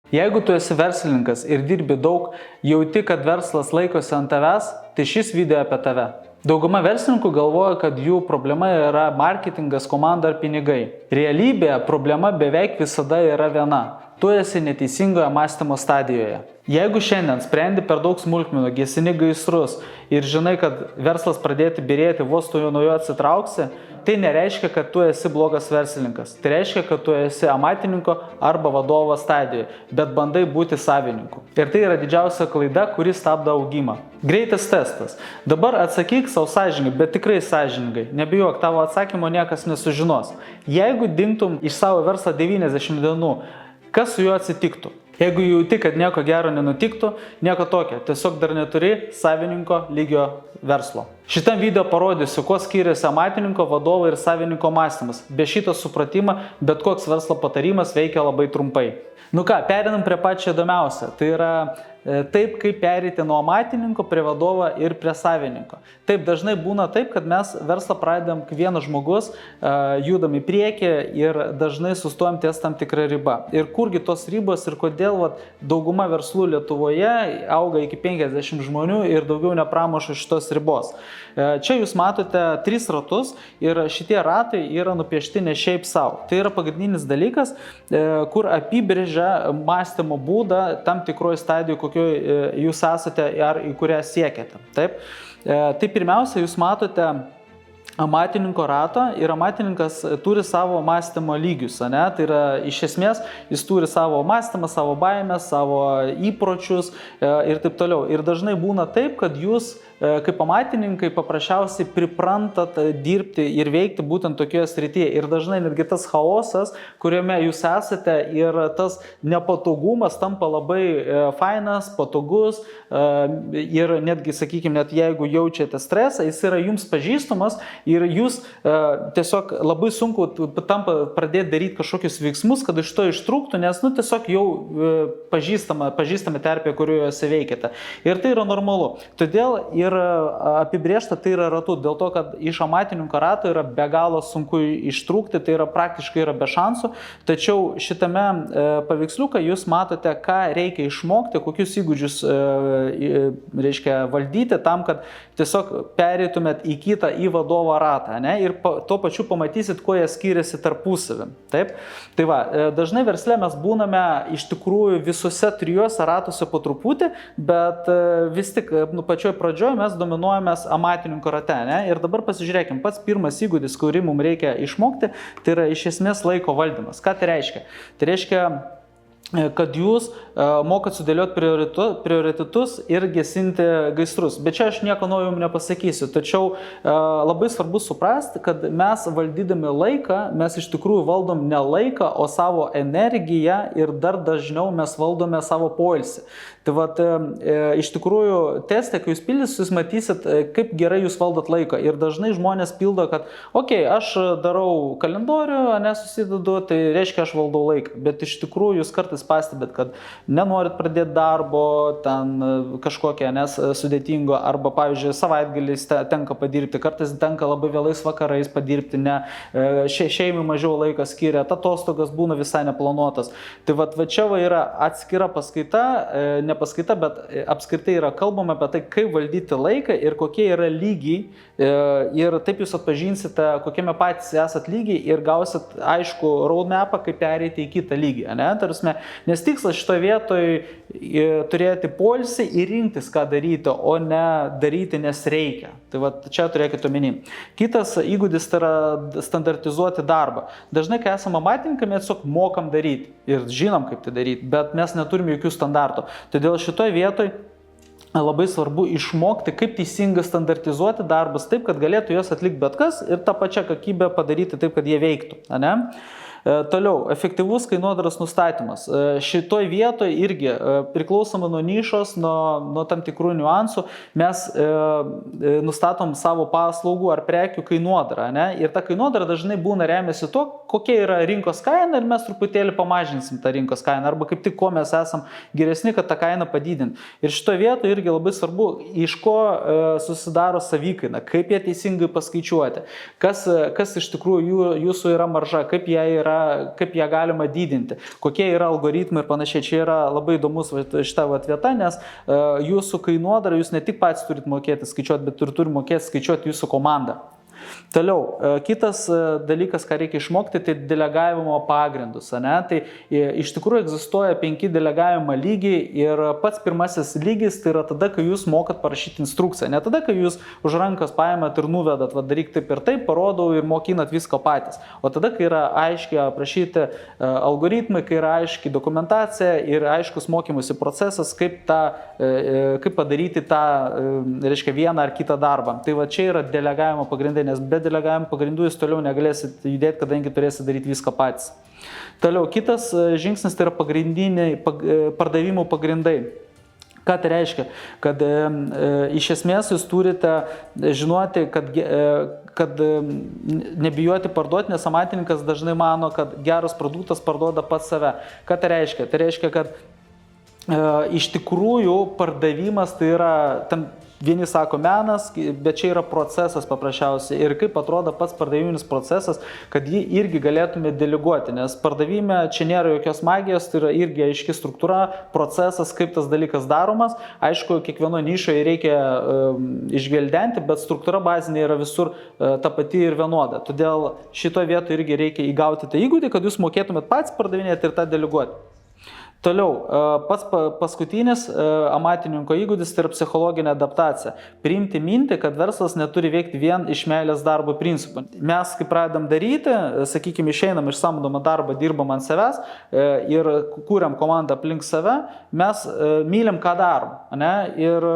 Jeigu tu esi verslininkas ir dirbi daug, jauti, kad verslas laikosi ant tavęs, tai šis video apie tave. Dauguma verslininkų galvoja, kad jų problema yra marketingas, komanda ar pinigai. Realybėje problema beveik visada yra viena. Tu esi neteisingoje mąstymo stadijoje. Jeigu šiandien sprendi per daug smulkmenų, gesini gaisrus ir žinai, kad verslas pradėti byrėti, vos tu nuo jo atsitrauksi, tai nereiškia, kad tu esi blogas verslininkas. Tai reiškia, kad tu esi amatininko arba vadovo stadijoje, bet bandai būti savininku. Ir tai yra didžiausia klaida, kuri stabdo augimą. Greitas testas. Dabar atsakyk savo sąžiningai, bet tikrai sąžiningai. Nebijok, tavo atsakymo niekas nesužinos. Jeigu dingtum iš savo verslo 90 dienų, kas su juo atsitiktų? Jeigu jauti, kad nieko gero nenutiktų, nieko tokio, tiesiog dar neturi savininko lygio verslo. Šitam video parodysiu, kuo skiriasi amatininko, vadovo ir savininko mąstymas. Be šito supratimo, bet koks verslo patarimas veikia labai trumpai. Nu ką, perinam prie pačio įdomiausio. Tai yra taip, kaip perėti nuo amatininko prie vadovo ir prie savininko. Taip, dažnai būna taip, kad mes verslą pradedam kaip vienas žmogus, judam į priekį ir dažnai sustojam ties tam tikrą ribą. Ir kurgi tos ribos ir kodėl dauguma verslų Lietuvoje auga iki 50 žmonių ir daugiau nepramuša šitos ribos. Čia jūs matote 3 ratus ir šitie ratai yra nupiešti ne šiaip savo. Tai yra pagrindinis dalykas, kur apibrėžia mąstymo būdą tam tikroje stadijoje, kokioje jūs esate ar į kurią siekiate. Taip? Tai pirmiausia, jūs matote amatininko ratą ir amatininkas turi savo mąstymo lygius. Ne? Tai yra iš esmės, jis turi savo mąstymą, savo baimės, savo įpročius ir taip toliau. Ir dažnai būna taip, kad jūs kaip amatininkai paprasčiausiai priprantat dirbti ir veikti būtent tokioje srityje. Ir dažnai netgi tas chaosas, kuriame jūs esate ir tas nepatogumas tampa labai fainas, patogus ir netgi, sakykime, net jeigu jaučiate stresą, jis yra jums pažįstamas ir jūs tiesiog labai sunku tampa pradėti daryti kažkokius veiksmus, kad iš to ištrūktų, nes tiesiog jau pažįstami terpė, kurioje veikiate. Ir tai yra normalu. Todėl ir apibrėžta tai yra ratu, dėl to, kad iš amatininko rato yra be galo sunku ištrūkti, tai yra praktiškai yra be šansų, tačiau šitame paveiksliuką jūs matote, ką reikia išmokti, kokius įgūdžius reiškia valdyti tam, kad tiesiog pereitumėt į kitą, į vadovo ratą, ne? Ir tuo pačiu pamatysit, kuo jie skiriasi tarpusavį. Taip? Tai va, dažnai versle mes būname iš tikrųjų visose 3 ratuose po truputį, bet vis tik pačioj pradžioj mes dominuojamės amatininko rate. Ne? Ir dabar pasižiūrėkim, pats pirmas įgūdis, kurį mums reikia išmokti, tai yra iš esmės laiko valdymas. Ką tai reiškia? Tai reiškia, kad jūs mokat sudėlioti prioritetus ir gesinti gaisrus. Bet čia aš nieko naujo jums nepasakysiu. Tačiau labai svarbu suprasti, kad mes valdydami laiką, mes iš tikrųjų valdom ne laiką, o savo energiją ir dar dažniau mes valdome savo poilsį. Tai vat, iš tikrųjų, teste, kai jūs pildysit, jūs matysit, kaip gerai jūs valdot laiką. Ir dažnai žmonės pildo, kad, aš darau kalendorių, nesusidedu, tai reiškia, aš valdau laiką. Bet iš tikrųjų, jūs kartais pastebėt, kad nenorit pradėti darbo, ten kažkokią sudėtingo, arba, pavyzdžiui, savaitgaliais tenka padirbti, kartais tenka labai vėlais vakarais padirbti, šeimai mažiau laiką skiria, atostogas būna visai neplanuotas. Tai va čia yra atskira paskaita, ne paskaita, bet apskritai yra kalbama apie tai, kaip valdyti laiką ir kokie yra lygiai. Ir taip jūs atpažinsite, kokiame patys esat lygiai ir gausit aišku roadmapą, kaip pereiti į kitą lygį. Nes tikslas šitoje vietoje turėti poilsį ir rinktis, ką daryti, o ne daryti, nes reikia. Tai va, čia turėkite omeny. Kitas įgūdis tai yra standartizuoti darbą. Dažnai, kai esame amatininkai, mes tiesiog mokam daryti ir žinom, kaip tai daryti, bet mes neturim jokių standartų. Todėl šitoje vietoje labai svarbu išmokti, kaip teisingai standartizuoti darbus taip, kad galėtų juos atlikti bet kas ir tą pačią kokybę padaryti taip, kad jie veiktų. Toliau, efektyvus kainodaros nustatymas. Šitoj vietoje irgi priklausomai nuo nišos, nuo tam tikrų niuansų, mes nustatom savo paslaugų ar prekių kainodarą. Ir ta kainodara dažnai būna remiasi to, kokia yra rinkos kaina ir mes truputėlį pamažinsim tą rinkos kainą, arba kaip tik ko mes esam geresni, kad tą kainą padidinti. Ir šitoje vietoje irgi labai svarbu, iš ko susidaro savikaina, kaip ją teisingai paskaičiuoti, kas iš tikrųjų jūsų yra marža, kaip ją yra kaip ją galima didinti, kokie yra algoritmai ir panašiai. Čia yra labai įdomus šita vieta, nes jūsų kainodarą jūs ne tik patys turit mokėti skaičiuoti, bet ir turi mokėti skaičiuoti jūsų komandą. Toliau, kitas dalykas, ką reikia išmokti, tai delegavimo pagrindus. Tai iš tikrųjų egzistuoja 5 delegavimo lygiai ir pats pirmasis lygis tai yra tada, kai jūs mokat parašyti instrukciją. Ne tada, kai jūs už rankos paėmėt ir nuvedat, daryk taip ir taip, parodau ir mokinat viską patys. O tada, kai yra aiškiai aprašyti algoritmai, kai yra aiškiai dokumentacija ir aiškus mokymosi procesas, kaip padaryti tą, reiškia, vieną ar kitą darbą. Tai va čia yra delegavimo pagrindai, nes be delegavimo pagrindų jūs toliau negalėsit judėti, kadangi turėsit daryti viską patys. Toliau, kitas žingsnis tai yra pagrindiniai pardavimų pagrindai. Ką tai reiškia? Kad iš esmės jūs turite žinoti, kad nebijoti parduoti, nes amatininkas dažnai mano, kad geras produktas parduoda pats save. Ką tai reiškia? Tai reiškia, kad iš tikrųjų pardavimas tai yra vieni sako menas, bet čia yra procesas paprasčiausiai. Ir kaip atrodo pats pardaviminis procesas, kad jį irgi galėtume deleguoti, nes pardavime čia nėra jokios magijos, tai yra irgi aiški struktūra, procesas, kaip tas dalykas daromas. Aišku, kiekvieno nišoje reikia išgvildenti, bet struktūra bazinė yra visur ta pati ir vienoda. Todėl šitoje vietoje irgi reikia įgauti tą įgūdį, kad jūs mokėtumėt patys pardavinėti ir tą deleguoti. Toliau, pats paskutinis amatininko įgūdis tai yra psichologinė adaptacija. Priimti mintį, kad verslas neturi veikti vien iš meilės darbo principų. Mes, kai pradedam daryti, sakykime, išeinam iš samdomą darbą, dirbam ant savęs ir kūriam komandą aplink save, mes mylim, ką darom. Ir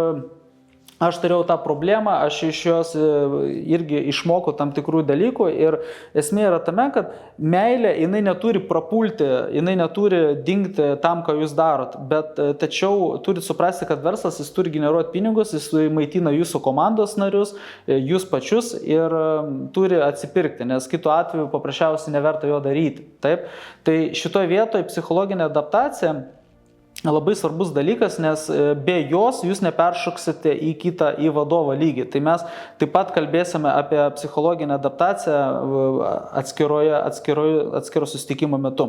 aš turėjau tą problemą, aš iš jos irgi išmokau tam tikrų dalykų ir esmė yra tame, kad meilė, jinai neturi prapulti, jinai neturi dingti tam, ką jūs darot, bet tačiau turit suprasti, kad verslas, jis turi generuoti pinigus, jis maitina jūsų komandos narius, jūs pačius ir turi atsipirkti, nes kitu atveju paprasčiausiai neverta jo daryti. Taip? Tai šitoje vietoje psichologinė adaptacija labai svarbus dalykas, nes be jos jūs neperšoksite į vadovo lygį. Tai mes taip pat kalbėsime apie psichologinę adaptaciją atskiro susitikimo metu.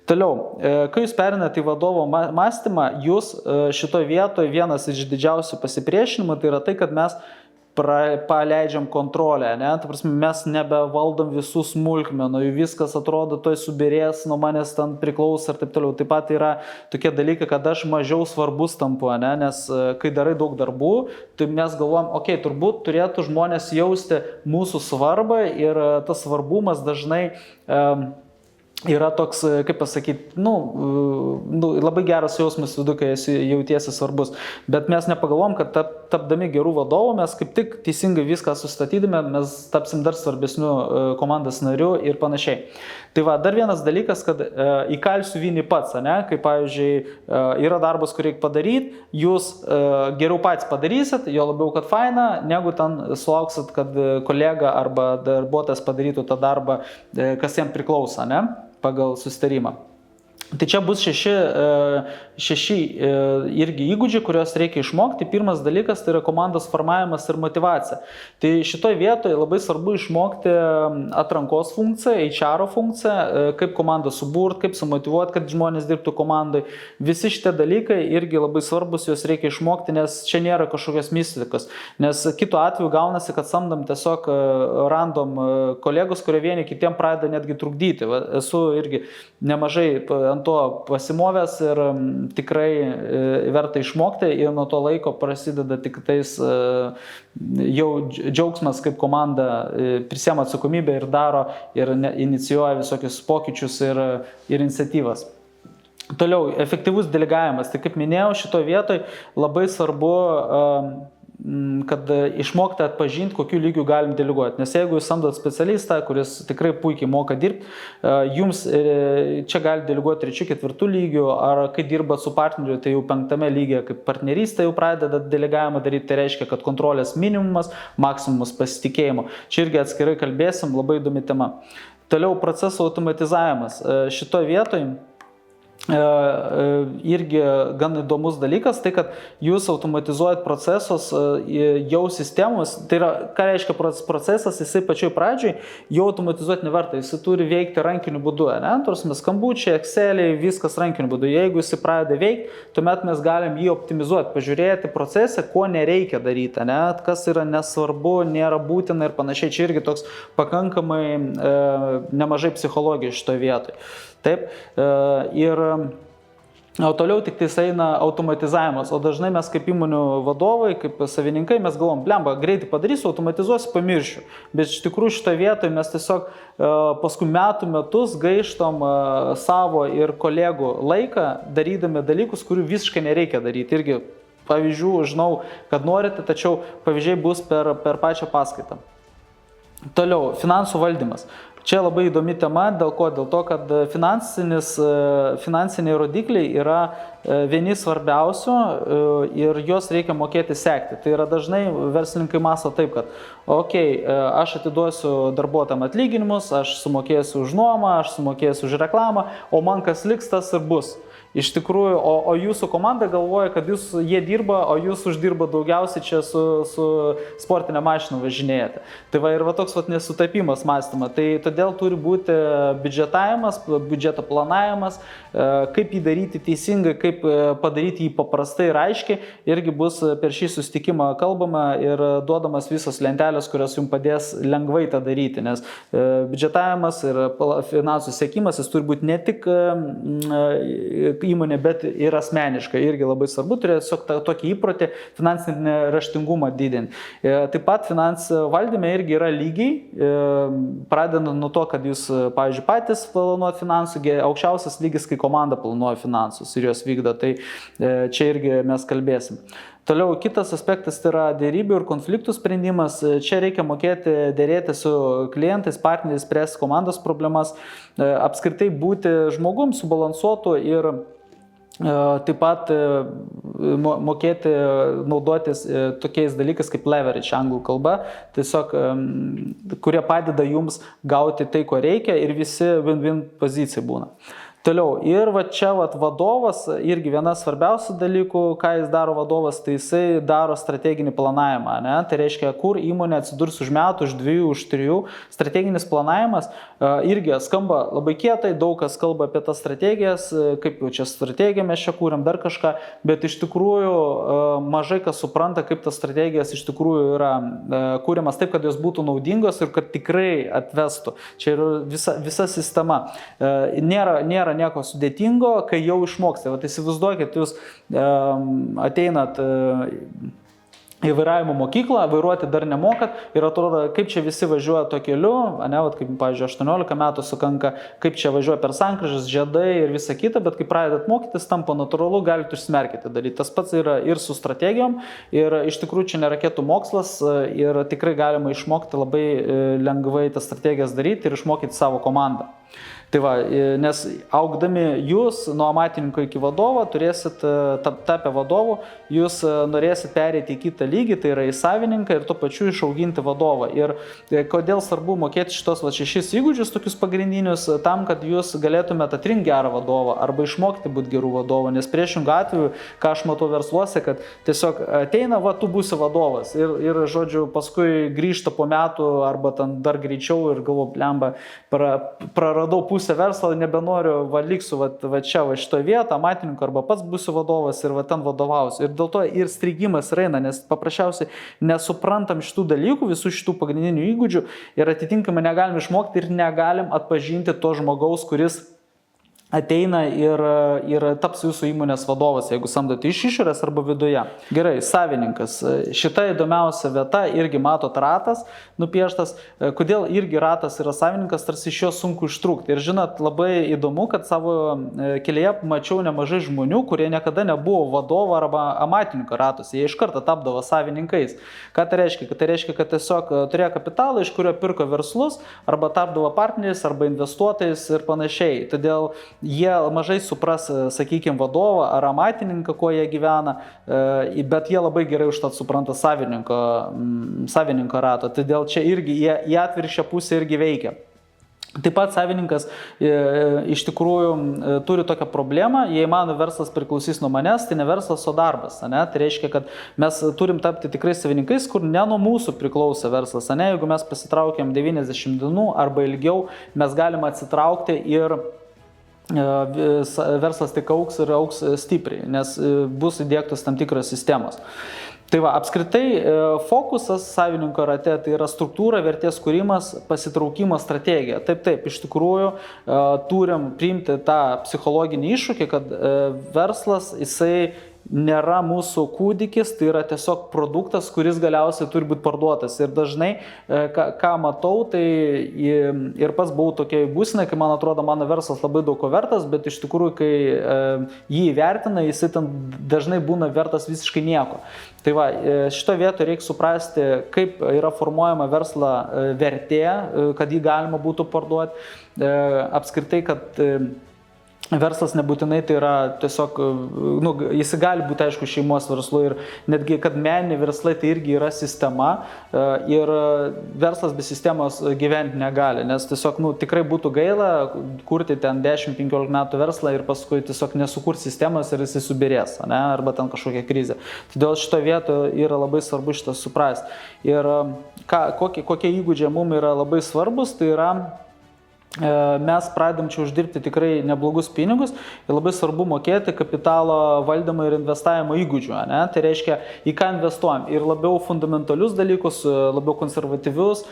Toliau, kai jūs perinate į vadovo mąstymą, jūs šitoje vietoje vienas iš didžiausių pasipriešinimų tai yra tai, kad mes paleidžiam kontrolę, Ta prasme, mes nebevaldom visų smulkmenų, viskas atrodo, toj subirės, nuo manęs ten priklauso ir taip toliau. Taip pat yra tokie dalykai, kad aš mažiau svarbus tampu, nes kai darai daug darbų, tai mes galvojam, turbūt turėtų žmonės jausti mūsų svarbą ir tas svarbumas dažnai yra toks, kaip pasakyti, labai geras jausmas vidu, kai jautiesi svarbus. Bet mes nepagalvom, kad tapdami gerų vadovų, mes kaip tik teisingai viską sustatydami, mes tapsim dar svarbesnių komandos narių ir panašiai. Tai va, dar vienas dalykas, kad įkalsiu vinį pats, kaip pavyzdžiui, yra darbas, kurį reikia padaryti, jūs geriau patys padarysit, jo labiau, kad faina, negu ten sulauksit, kad kolega arba darbuotojas padarytų tą darbą, kas jam priklauso, pagal susitarimą. Tai čia bus šeši irgi įgūdžiai, kuriuos reikia išmokti. Pirmas dalykas tai yra komandos formavimas ir motyvacija. Tai šitoje vietoje labai svarbu išmokti atrankos funkciją, HR funkciją, kaip komandą suburt, kaip sumotyvuoti, kad žmonės dirbtų komandai. Visi šitie dalykai irgi labai svarbus, juos reikia išmokti, nes čia nėra kažkokios mistikos. Nes kitu atveju gaunasi, kad samdom tiesiog random kolegus, kurie vieni kitiem pradeda netgi trukdyti. Esu irgi nemažai ant to pasimovęs ir tikrai verta išmokti ir nuo to laiko prasideda tik tais jau džiaugsmas, kaip komanda prisiema atsakomybę ir daro ir inicijuoja visokius pokyčius ir iniciatyvas. Toliau, efektyvus delegavimas. Tai kaip minėjau, šitoje vietoje labai svarbu kad išmokti atpažinti, kokiu lygiu galim deleguoti. Nes jeigu jūs samdot specialistą, kuris tikrai puikiai moka dirbti, jums čia gali deleguoti 3-4 lygių, ar kai dirbat su partneriu, tai jau 5 lygyje, kaip partnerystė jau pradeda delegavimą daryti, tai reiškia, kad kontrolės minimumas, maksimumas pasitikėjimo. Čia irgi atskirai kalbėsim, labai įdomi tema. Toliau proceso automatizavimas. Šitoje vietoje irgi gan įdomus dalykas, tai kad jūs automatizuojat procesus jau sistemos, tai yra, ką reiškia procesas, jisai pačioj pradžioj jau automatizuoti neverta, jisai turi veikti rankiniu būdu, ne? Tarsi skambučiai, Exceliai, viskas rankiniu būdu. Jeigu jisai pradeda veikti, tuomet mes galim jį optimizuoti, pažiūrėti procesą, ko nereikia daryti, ne? Kas yra nesvarbu, nėra būtina ir panašiai. Čia irgi toks pakankamai nemažai psichologijos šitoje vietoje. Taip, o toliau tik tai eina automatizavimas, o dažnai mes kaip įmonių vadovai, kaip savininkai, mes galvom, blemba, greitai padarysiu, automatizuosiu, pamiršiu. Bet iš tikrųjų šitoje vietoje mes tiesiog paskui metus gaištom savo ir kolegų laiką, darydami dalykus, kurių visiškai nereikia daryti. Irgi pavyzdžių žinau, kad norite, tačiau pavyzdžiai bus per pačią paskaitą. Toliau, finansų valdymas. Čia labai įdomi tema, dėl ko? Dėl to, kad finansiniai rodikliai yra vieni svarbiausių ir juos reikia mokėti sekti. Tai yra dažnai verslininkai mąsto taip, kad aš atiduosiu darbuotojam atlyginimus, aš sumokėsiu už nuomą, aš sumokėsiu už reklamą, o man kas liks, tas ir bus. Iš tikrųjų, o jūsų komanda galvoja, kad jie dirba, o jūs uždirba daugiausiai čia su sportinė mašina važinėjate. Tai va ir toks nesutapimas mąstymo. Tai todėl turi būti biudžetavimas, biudžeto planavimas, kaip jį daryti teisingai, kaip padaryti jį paprastai ir aiškiai. Irgi bus per šį susitikimą kalbama ir duodamas visos lentelės, kurios jums padės lengvai tą daryti. Nes biudžetavimas ir finansų sekimas, jis turi būti ne tik įmonė, bet ir asmeniškai. Irgi labai svarbu turėti tokį įprotį finansinį raštingumą didinti. Taip pat finansų valdyme irgi yra lygiai, pradedant nuo to, kad jūs, pavyzdžiui, patys planuojate finansų, aukščiausias lygis, kai komanda planuoja finansus ir juos vykdo. Tai čia irgi mes kalbėsim. Toliau kitas aspektas tai yra dėrybių ir konfliktų sprendimas. Čia reikia mokėti dėrėti su klientais, partneriais, spręsti komandos problemas, apskritai būti žmogum subalansuotu ir taip pat mokėti naudotis tokiais dalykais kaip leverage anglų kalba, tiesiog, kurie padeda jums gauti tai, ko reikia ir visi win-win pozicijai būna. Toliau, ir čia vadovas, irgi vienas svarbiausių dalykų, ką jis daro vadovas, tai jisai daro strateginį planavimą. Ne? Tai reiškia, kur įmonė atsidurs už metų, už 2, už 3. Strateginis planavimas irgi skamba labai kietai, daug kas kalba apie tas strategijas, kaip jau čia strategiją mes čia kūrėm, dar kažką, bet iš tikrųjų mažai kas supranta, kaip tas strategijas iš tikrųjų yra kūriamas taip, kad jos būtų naudingos ir kad tikrai atvestų. Čia yra visa sistema. Nėra nieko sudėtingo, kai jau išmoksite. Vat įsivaizduokit, jūs ateinat į vairavimo mokyklą, vairuoti dar nemokat ir atrodo, kaip čia visi važiuoja to keliu, ne, vat, kaip, pavyzdžiui, 18 metų sukanka, kaip čia važiuoja per sankryžas, žiedai ir visa kita, bet kai pradedat mokytis, tampa natūralu, galite užsimerkite daryti. Tas pats yra ir su strategijom ir iš tikrųjų čia ne raketų mokslas ir tikrai galima išmokti labai lengvai tas strategijas daryti ir išmokyti savo komandą. Tai va, nes augdami jūs nuo amatininko iki vadovo, turėsit tapę vadovu, jūs norėsit perėti į kitą lygį, tai yra į savininką ir tuo pačiu išauginti vadovą. Ir kodėl svarbu mokėti šitos 6 įgūdžius, tokius pagrindinius, tam, kad jūs galėtumėte atrinkti gerą vadovą arba išmokti būti gerų vadovų, nes priešingų atveju, ką aš matau versluose, kad tiesiog ateina, va, tu būsi vadovas ir žodžiu, paskui grįžta po metų arba ten dar greičiau ir galvo, blemba, praradau pusę verslą, nebenoriu, liksiu čia, šitoje vietoje, amatininko arba pats būsiu vadovas ir ten vadovausiu. Ir dėl to ir strigimas eina, nes paprasčiausiai nesuprantam šitų dalykų, visų šitų pagrindinių įgūdžių ir atitinkamai negalim išmokti ir negalim atpažinti to žmogaus, kuris ateina ir taps jūsų įmonės vadovas, jeigu samdote iš išorės arba viduje. Gerai, savininkas. Šita įdomiausia vieta, irgi matot ratas nupieštas. Kodėl irgi ratas yra savininkas, tarsi iš jo sunku ištrūkti. Ir žinot, labai įdomu, kad savo kelyje mačiau nemažai žmonių, kurie niekada nebuvo vadovo arba amatininko ratuose. Jie iš karto tapdavo savininkais. Ką tai reiškia? Tai reiškia, kad tiesiog turėjo kapitalą, iš kurio pirko verslus, arba tapdavo partneriais, arba investuotojais ir panašiai. Todėl jie mažai supras, sakykime, vadovą ar amatininką, kuo jie gyvena, bet jie labai gerai užtat supranta savininko rato. Todėl čia irgi jie atvirkščią pusę irgi veikia. Taip pat savininkas iš tikrųjų turi tokią problemą, jei mano verslas priklausys nuo manęs, tai ne verslas, o darbas. Ne? Tai reiškia, kad mes turim tapti tikrai savininkais, kur ne nuo mūsų priklauso verslas. Ne? Jeigu mes pasitraukiam 90 dienų arba ilgiau, mes galime atsitraukti ir verslas tik augs ir augs stipriai, nes bus įdiegtos tam tikros sistemos. Tai va, apskritai fokusas savininko rate tai yra struktūra, vertės kūrimas, pasitraukimo strategija. Taip, iš tikrųjų turim priimti tą psichologinį iššūkį, kad verslas, jisai nėra mūsų kūdikis, tai yra tiesiog produktas, kuris galiausiai turi būti parduotas. Ir dažnai, ką matau, tai ir pats buvau tokiai būsenai, kai man atrodo, mano verslas labai daug ko vertas, bet iš tikrųjų, kai jį įvertina, jisai ten dažnai būna vertas visiškai nieko. Tai va, šito vietoje reikia suprasti, kaip yra formuojama verslo vertė, kad jį galima būtų parduoti. Apskritai, kad verslas nebūtinai tai yra tiesiog, jis gali būti, aišku, šeimos verslu ir netgi, kad meniniai verslai tai irgi yra sistema ir verslas be sistemos gyventi negali, nes tiesiog, tikrai būtų gaila kurti ten 10-15 metų verslą ir paskui tiesiog nesukurt sistemos ir jisai subirės, ne, arba ten kažkokia krizė. Todėl šito vietoje yra labai svarbu šitą suprasti. Ir kokie įgūdžiai mums yra labai svarbus, tai yra mes pradedam čia uždirbti tikrai neblogus pinigus ir labai svarbu mokėti kapitalo valdymo ir investavimo įgūdžių. Ne? Tai reiškia, į ką investuojam. Ir labiau fundamentalius dalykus, labiau konservatyvius,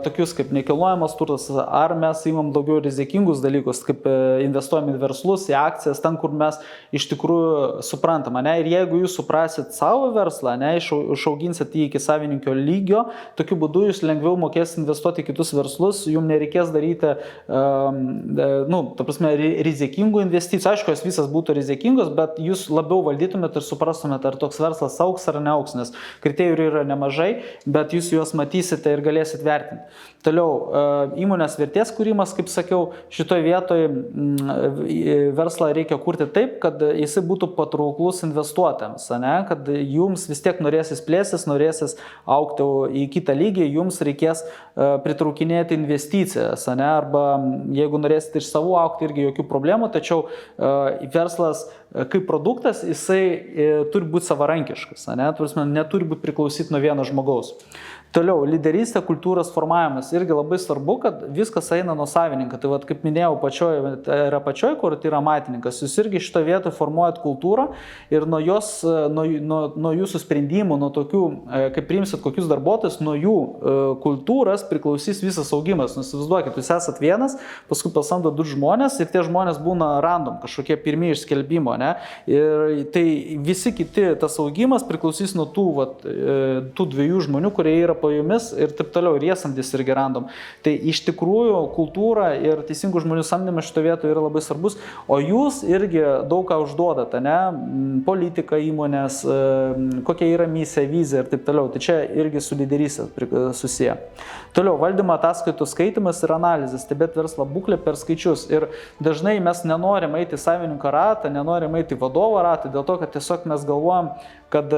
tokius kaip nekilnojamas turtas, ar mes įmam daugiau rizikingus dalykus, kaip investuojam į verslus, į akcijas, ten, kur mes iš tikrųjų suprantam. Ne? Ir jeigu jūs suprasit savo verslą, ne, išauginsit jį iki savininko lygio, tokiu būdu jūs lengviau mokės investuoti į kitus verslus, jums nereikės daryti ta prasme, rizikingų investicijų. Aišku, jos visas būtų rizikingos, bet jūs labiau valdytumėt ir suprastumėt, ar toks verslas augs ar neaugs, nes kriterijų yra nemažai, bet jūs juos matysite ir galėsit vertinti. Toliau, įmonės vertės kūrimas, kaip sakiau, šitoje vietoje verslą reikia kurti taip, kad jisai būtų patrauklus investuotojams, ne? Kad jums vis tiek norėsis plėsis, norėsis augti į kitą lygį, jums reikės pritraukinėti investicijas, ne? Arba jeigu norėsite iš savų augti, irgi jokių problemų, tačiau verslas kaip produktas, jisai turi būti savarankiškas, ne? Neturi būti priklausyti nuo vieno žmogaus. Toliau, lyderystė, kultūros formavimas. Irgi labai svarbu, kad viskas eina nuo savininko. Tai vat, kaip minėjau, pačioj, kur tai yra matininkas. Jūs irgi šito vietoje formuojat kultūrą ir nuo jūsų sprendimų, nuo tokių, kaip priimsit kokius darbuotojus, nuo jų kultūros priklausys visas augimas. Įsivaizduokit, jūs esat vienas, paskui pasamdo 2 žmonės ir tie žmonės būna random, kažkokie pirmieji iš skelbimo. Ne? Ir tai visi kiti tas augimas priklausys nuo tų 2 žmonių, kurie yra po jumis ir taip toliau, ir jie samdys irgi random. Tai iš tikrųjų kultūra ir teisingų žmonių samdymas šito vietoje yra labai svarbus, o jūs irgi daug ką užduodate, ne? Politika įmonės, kokia yra misija, vizija ir taip toliau. Tai čia irgi su lyderystė susiję. Toliau, valdymo ataskaitų skaitimas ir analizės, stebėti verslo būklę per skaičius. Ir dažnai mes nenorim eiti į savininko ratą, nenorim eiti į vadovo ratą, dėl to, kad tiesiog mes galvojam, kad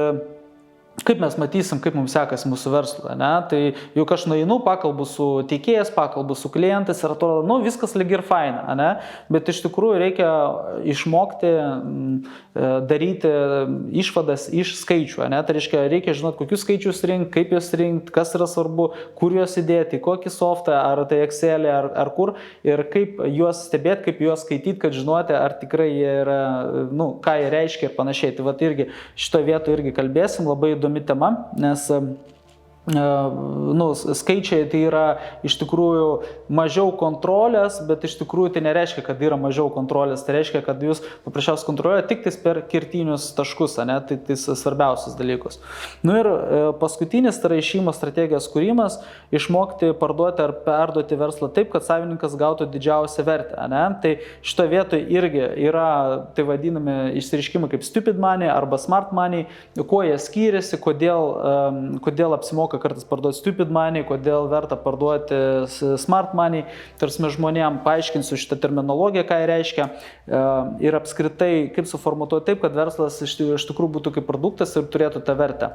kaip mes matysim, kaip mums sekasi mūsų verslą, ne? Tai juk aš nueinu, pakalbu su teikėjas, pakalbu su klientais ir atrodo, viskas lyg ir faina, ne? Bet iš tikrųjų reikia išmokti daryti išvadas iš skaičių, ne? Tai reikia žinoti, kokius skaičius rinkti, kaip juos rinkti, kas yra svarbu, kur juos įdėti, kokį softą, ar tai Excel, ar kur, ir kaip juos stebėti, kaip juos skaityti, kad žinoti, ar tikrai jie yra, ką jie reiškia ir panašiai. Tai vat irgi šitoje vietoje irgi kalbėsim, labai įdomi tema, nes skaičiai tai yra iš tikrųjų mažiau kontrolės, bet iš tikrųjų tai nereiškia, kad yra mažiau kontrolės, tai reiškia, kad jūs paprasčiausiai kontroliuojate tik tais per kertinius taškus, ne? Tai svarbiausias dalykus. Ir paskutinis tai yra išėjimo strategijos kūrimas, išmokti parduoti ar perduoti verslą taip, kad savininkas gautų didžiausią vertę, ne? Tai šito vietoje irgi yra tai vadinami išsireiškimai kaip stupid money arba smart money, kuo jie skiriasi, kodėl apsimoka apsimoka kartais parduoti stupid money, kodėl verta parduoti smart money. Tarsi žmonėm paaiškinsiu šitą terminologiją, ką jie reiškia ir apskritai, kaip suformuotuoti taip, kad verslas iš tikrųjų būtų kaip produktas ir turėtų tą vertę.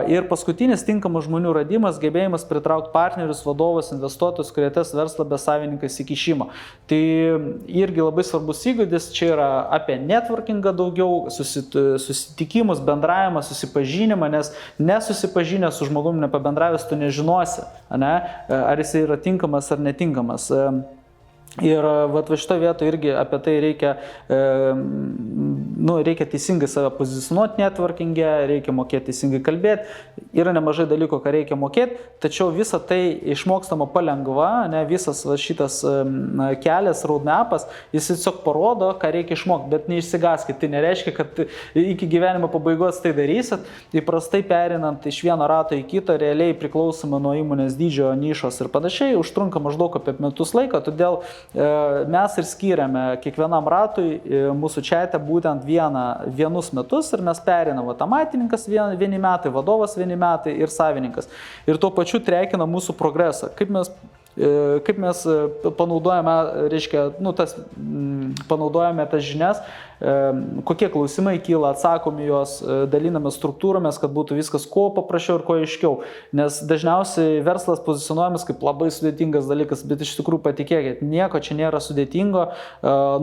Ir paskutinis tinkamų žmonių radimas, gebėjimas pritraukti partnerius, vadovus, investuotojus, kurie tes verslą be savininkas įkišimo. Tai irgi labai svarbus įgūdis, čia yra apie networkingą daugiau, susitikimus, bendravimą, susipažinimą, nes nesusipažinęs su žmogumi nepabendravęs tu nežinosi, ne? Ar jis yra tinkamas ar netinkamas. Ir va šitoje vietoje irgi apie tai reikia, reikia teisingai save pozicionuoti networking'e, reikia mokėti teisingai kalbėti, yra nemažai dalykų, ką reikia mokėti, tačiau visa tai išmokstama palengva, ne, visas šitas kelias, roadmapas, jis tiesiog parodo, ką reikia išmokti, bet neišsigaskit, tai nereiškia, kad iki gyvenimo pabaigos tai darysit, įprastai perinant iš vieno rato į kitą, realiai priklausomai nuo įmonės dydžio, nišos ir panašiai, užtrunka maždaug apie metus laiko, todėl mes ir skiriame kiekvienam ratui mūsų čiate būtent vienus metus ir mes perinam amatininkas vieni metai, vadovas vieni metai ir savininkas. Ir tuo pačiu trekinam mūsų progresą. Kaip mes panaudojame, reiškia, panaudojame tas žinias, kokie klausimai kyla, atsakomi juos, daliname struktūromis, kad būtų viskas kuo paprasčiau ir kuo aiškiau. Nes dažniausiai verslas pozicionuojamas kaip labai sudėtingas dalykas, bet iš tikrųjų patikėkit, nieko čia nėra sudėtingo,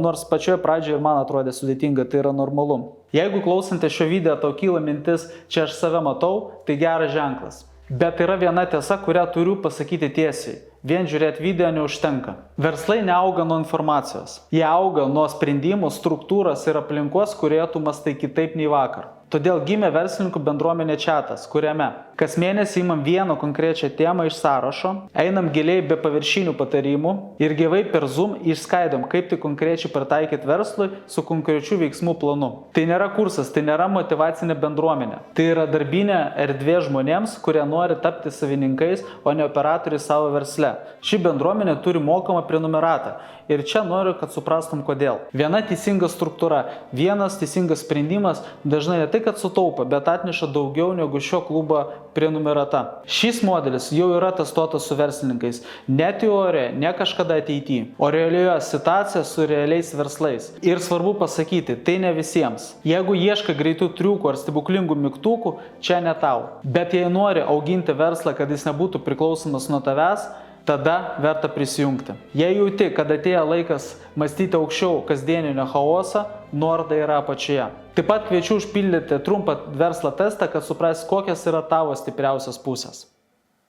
nors pačioje pradžioje ir man atrodė sudėtinga, tai yra normalu. Jeigu klausantės šio video tau kyla mintis, čia aš save matau, tai geras ženklas. Bet yra viena tiesa, kurią turiu pasakyti tiesiai. Vien žiūrėti video neužtenka. Verslai neauga nuo informacijos. Jie auga nuo sprendimų, struktūros ir aplinkos, kurioje tu mąstai kitaip nei vakar. Todėl gimė verslininkų bendruomenė čiatas, kuriame kas mėnesį imam vieną konkrečią temą iš sąrašo, einam giliai be paviršinių patarimų ir gyvai per Zoom išskaidom, kaip tai konkrečiai pritaikyti verslui su konkrečiu veiksmų planu. Tai nėra kursas, tai nėra motyvacinė bendruomenė. Tai yra darbinė erdvė žmonėms, kurie nori tapti savininkais, o ne operatoriai savo versle. Ši bendruomenė turi mokamą prenumeratą. Ir čia noriu, kad suprastum kodėl. Viena teisinga struktūra, vienas teisingas sprendimas dažnai ne tai, kad sutaupa, bet atneša daugiau negu šio klubo prenumerata. Šis modelis jau yra testuotas su verslininkais. Ne teorija, ne kažkada ateityje, o realioje situacija su realiais verslais. Ir svarbu pasakyti, tai ne visiems. Jeigu ieškai greitų triukų ar stebuklingų mygtukų, čia ne tau. Bet jei nori auginti verslą, kad jis nebūtų priklausomas nuo tavęs, tada verta prisijungti. Jei jauti, kad atėjo laikas mąstyti aukščiau kasdieninio chaoso, nuoroda yra apačioje. Taip pat kviečiu užpildyti trumpą verslo testą, kad supras, kokios yra tavo stipriausios pusės.